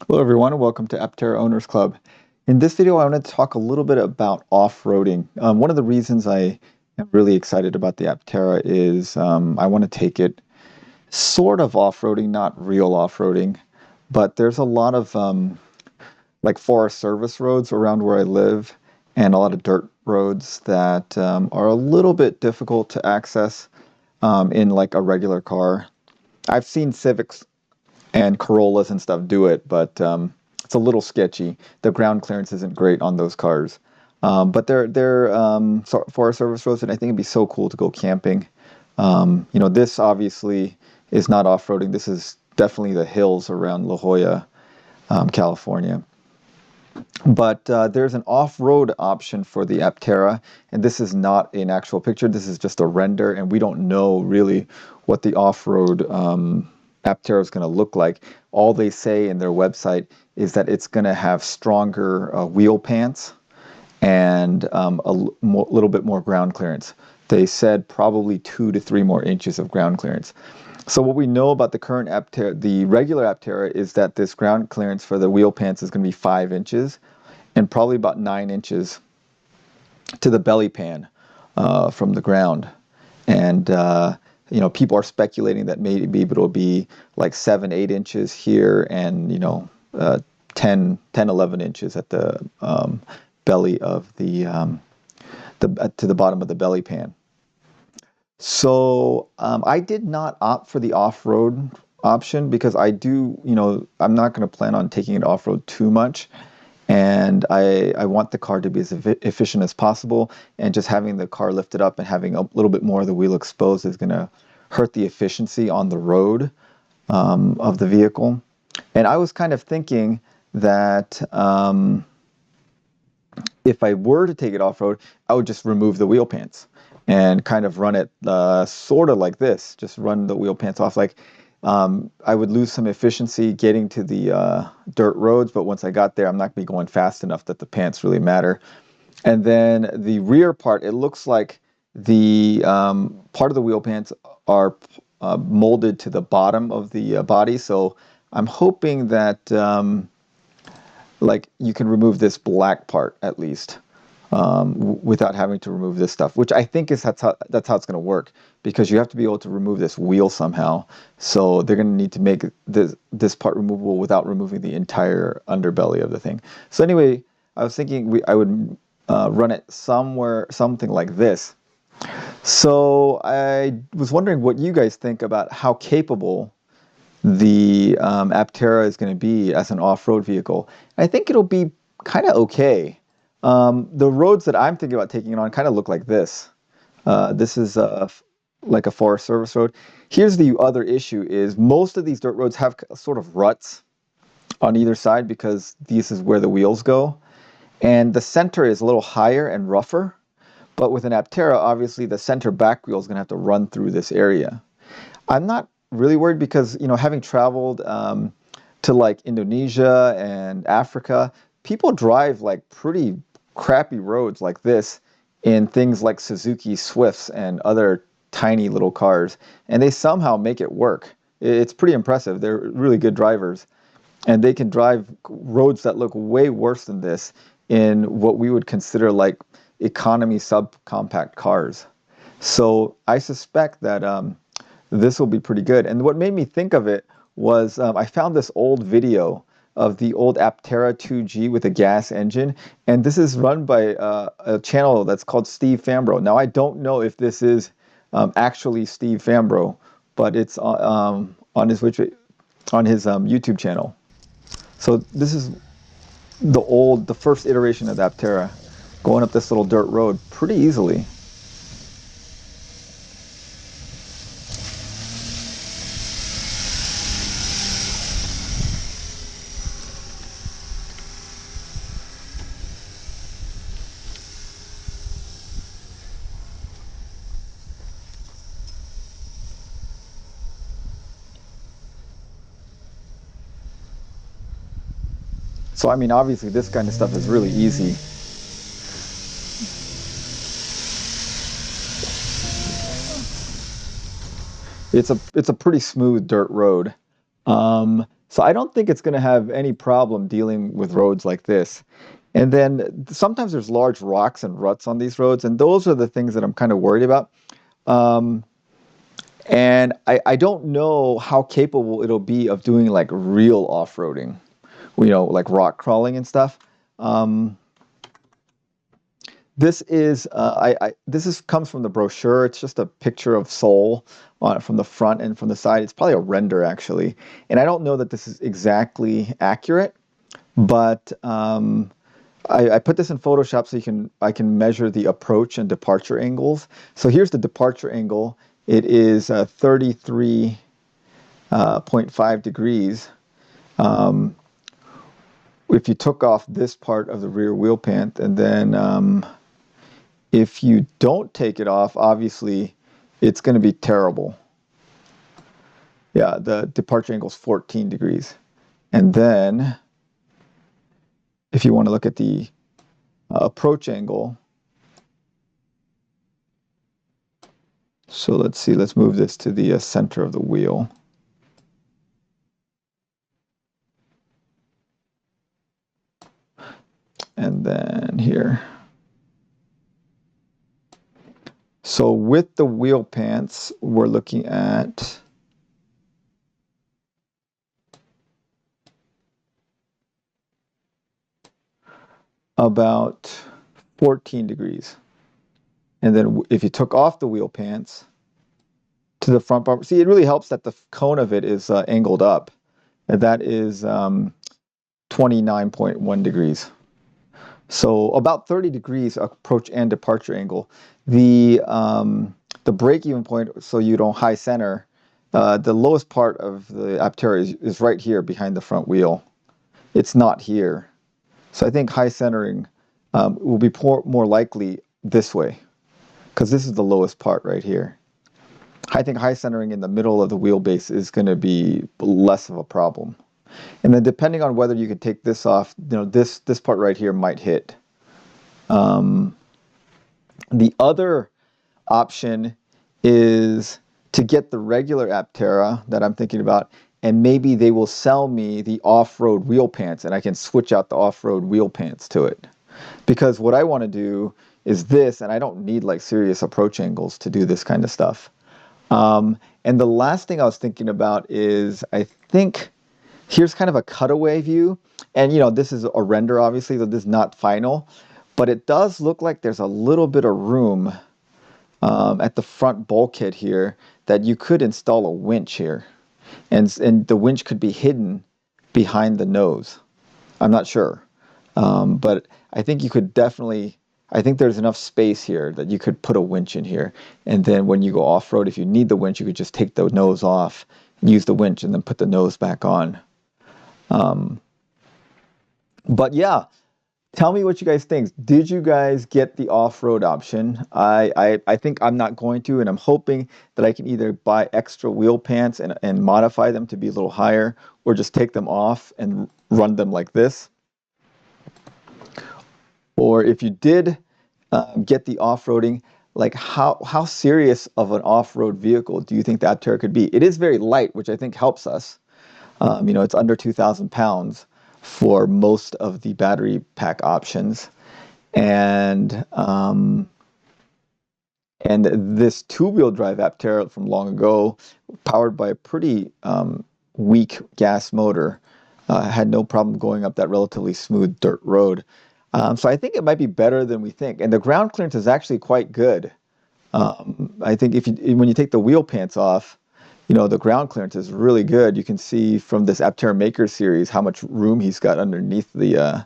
Hello everyone and welcome to Aptera Owners Club. In this video I want to talk a little bit about off-roading. One of the reasons I am really excited about the Aptera is I want to take it sort of off-roading, not real off-roading, but there's a lot of like Forest Service roads around where I live and a lot of dirt roads that are a little bit difficult to access in like a regular car. I've seen Civics and Corollas and stuff do it, but it's a little sketchy. The ground clearance isn't great on those cars. But they're Forest Service roads, and I think it'd be so cool to go camping. This obviously is not off-roading. This is definitely the hills around La Jolla, California. But there's an off-road option for the Aptera, and this is not an actual picture. This is just a render, and we don't know really what the off-road Aptera is going to look like. All they say in their website is that it's going to have stronger wheel pants and little bit more ground clearance. They said probably 2 to 3 more inches of ground clearance. So what we know about the current Aptera, the regular Aptera, is that this ground clearance for the wheel pants is going to be 5 inches and probably about 9 inches to the belly pan from the ground. And people are speculating that maybe it'll be like 7, 8 inches here and, 10, 11 inches at the belly of to the bottom of the belly pan. So I did not opt for the off-road option because I'm not going to plan on taking it off-road too much. And I want the car to be as efficient as possible, and just having the car lifted up and having a little bit more of the wheel exposed is going to hurt the efficiency on the road of the vehicle. And I was kind of thinking that if I were to take it off-road, I would just remove the wheel pants and kind of run it sort of like this, just run the wheel pants off. Like I would lose some efficiency getting to the dirt roads, but once I got there, I'm not going to be going fast enough that the pants really matter. And then the rear part, it looks like the part of the wheel pants are molded to the bottom of the body. So I'm hoping that like you can remove this black part at least without having to remove this stuff, which I think is that's how it's going to work, because you have to be able to remove this wheel somehow. So they're going to need to make this part removable without removing the entire underbelly of the thing. So anyway, I was thinking I would run it something like this. So I was wondering what you guys think about how capable the Aptera is going to be as an off-road vehicle. I think it'll be kind of okay. The roads that I'm thinking about taking it on kind of look like this. This is like a Forest Service road. Here's the other issue is most of these dirt roads have sort of ruts on either side because this is where the wheels go. And the center is a little higher and rougher. But with an Aptera, obviously the center back wheel is going to have to run through this area. I'm not really worried because, having traveled to like Indonesia and Africa, people drive like pretty crappy roads like this in things like Suzuki Swifts and other tiny little cars, and they somehow make it work. It's pretty impressive. They're really good drivers, and they can drive roads that look way worse than this in what we would consider like economy subcompact cars. So I suspect that this will be pretty good. And what made me think of it was I found this old video of the old Aptera 2G with a gas engine, and this is run by a channel that's called Steve Fambro. Now I don't know if this is actually Steve Fambro, but it's on his YouTube channel. So this is the first iteration of the Aptera going up this little dirt road pretty easily. So I mean, obviously this kind of stuff is really easy. It's a pretty smooth dirt road. So I don't think it's going to have any problem dealing with roads like this. And then sometimes there's large rocks and ruts on these roads, and those are the things that I'm kind of worried about. Um, and I don't know how capable it'll be of doing like real off-roading, like rock crawling and stuff. Um, this is comes from the brochure. It's just a picture of Seoul on it from the front and from the side. It's probably a render actually, and I don't know that this is exactly accurate, but I put this in Photoshop so I can measure the approach and departure angles. So here's the departure angle. It is 33.5 degrees. If you took off this part of the rear wheel pant, and then if you don't take it off, obviously it's going to be terrible. Yeah, the departure angle is 14 degrees. And then if you want to look at the approach angle, so let's see, let's move this to the center of the wheel. And then here. So with the wheel pants, we're looking at about 14 degrees. And then if you took off the wheel pants to the front bumper, see, it really helps that the cone of it is angled up. And that is 29.1 degrees. So about 30 degrees approach and departure angle. The break-even point, so you don't high center, the lowest part of the Aptera is right here behind the front wheel. It's not here. So I think high centering will be more likely this way, because this is the lowest part right here. I think high centering in the middle of the wheelbase is going to be less of a problem. And then depending on whether you could take this off, this part right here might hit. The other option is to get the regular Aptera that I'm thinking about, and maybe they will sell me the off-road wheel pants, and I can switch out the off-road wheel pants to it. Because what I want to do is this, and I don't need like serious approach angles to do this kind of stuff. And the last thing I was thinking about is, I think here's kind of a cutaway view, and this is a render obviously, so this is not final, but it does look like there's a little bit of room at the front bulkhead here that you could install a winch here, and the winch could be hidden behind the nose. I'm not sure, but I think you could definitely, I think there's enough space here that you could put a winch in here, and then when you go off-road, if you need the winch, you could just take the nose off, use the winch, and then put the nose back on. But yeah, tell me what you guys think. Did you guys get the off-road option? I think I'm not going to, and I'm hoping that I can either buy extra wheel pants and modify them to be a little higher, or just take them off and run them like this. Or if you did get the off-roading, like how serious of an off-road vehicle do you think the Aptera could be? It is very light, which I think helps us. It's under 2,000 pounds for most of the battery pack options, and this two-wheel drive Aptera from long ago, powered by a pretty weak gas motor, had no problem going up that relatively smooth dirt road. So I think it might be better than we think, and the ground clearance is actually quite good. I think when you take the wheel pants off, the ground clearance is really good. You can see from this Aptera Maker series how much room he's got underneath the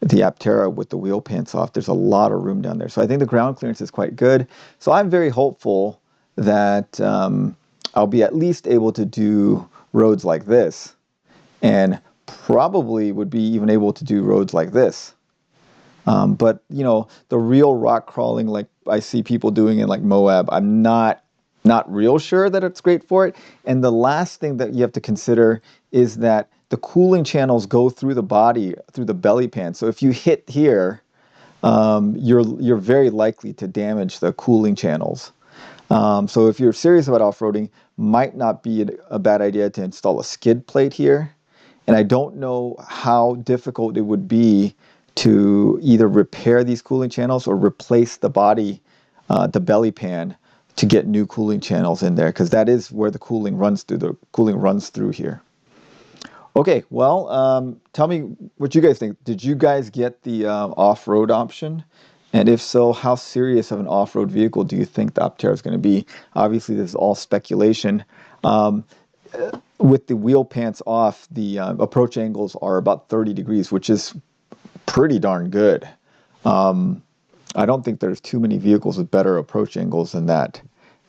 Aptera with the wheel pants off. There's a lot of room down there. So I think the ground clearance is quite good. So I'm very hopeful that I'll be at least able to do roads like this, and probably would be even able to do roads like this. But the real rock crawling like I see people doing in like Moab, I'm not real sure that it's great for it. And the last thing that you have to consider is that the cooling channels go through the body, through the belly pan. So if you hit here, you're very likely to damage the cooling channels. So if you're serious about off-roading, might not be a bad idea to install a skid plate here. And I don't know how difficult it would be to either repair these cooling channels or replace the body, the belly pan, to get new cooling channels in there, because that is where the cooling runs through. The cooling runs through here. Okay, well, tell me what you guys think. Did you guys get the off-road option? And if so, how serious of an off-road vehicle do you think the Aptera is going to be? Obviously, this is all speculation. Um, with the wheel pants off, the approach angles are about 30 degrees, which is pretty darn good. I don't think there's too many vehicles with better approach angles than that,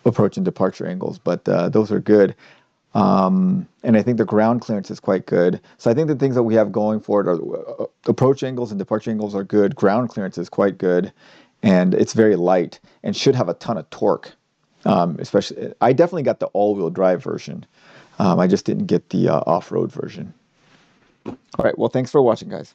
approach and departure angles, but those are good. And I think the ground clearance is quite good. So I think the things that we have going for it are approach angles and departure angles are good. Ground clearance is quite good, and it's very light and should have a ton of torque. Especially, I definitely got the all-wheel drive version. I just didn't get the off-road version. All right, well, thanks for watching, guys.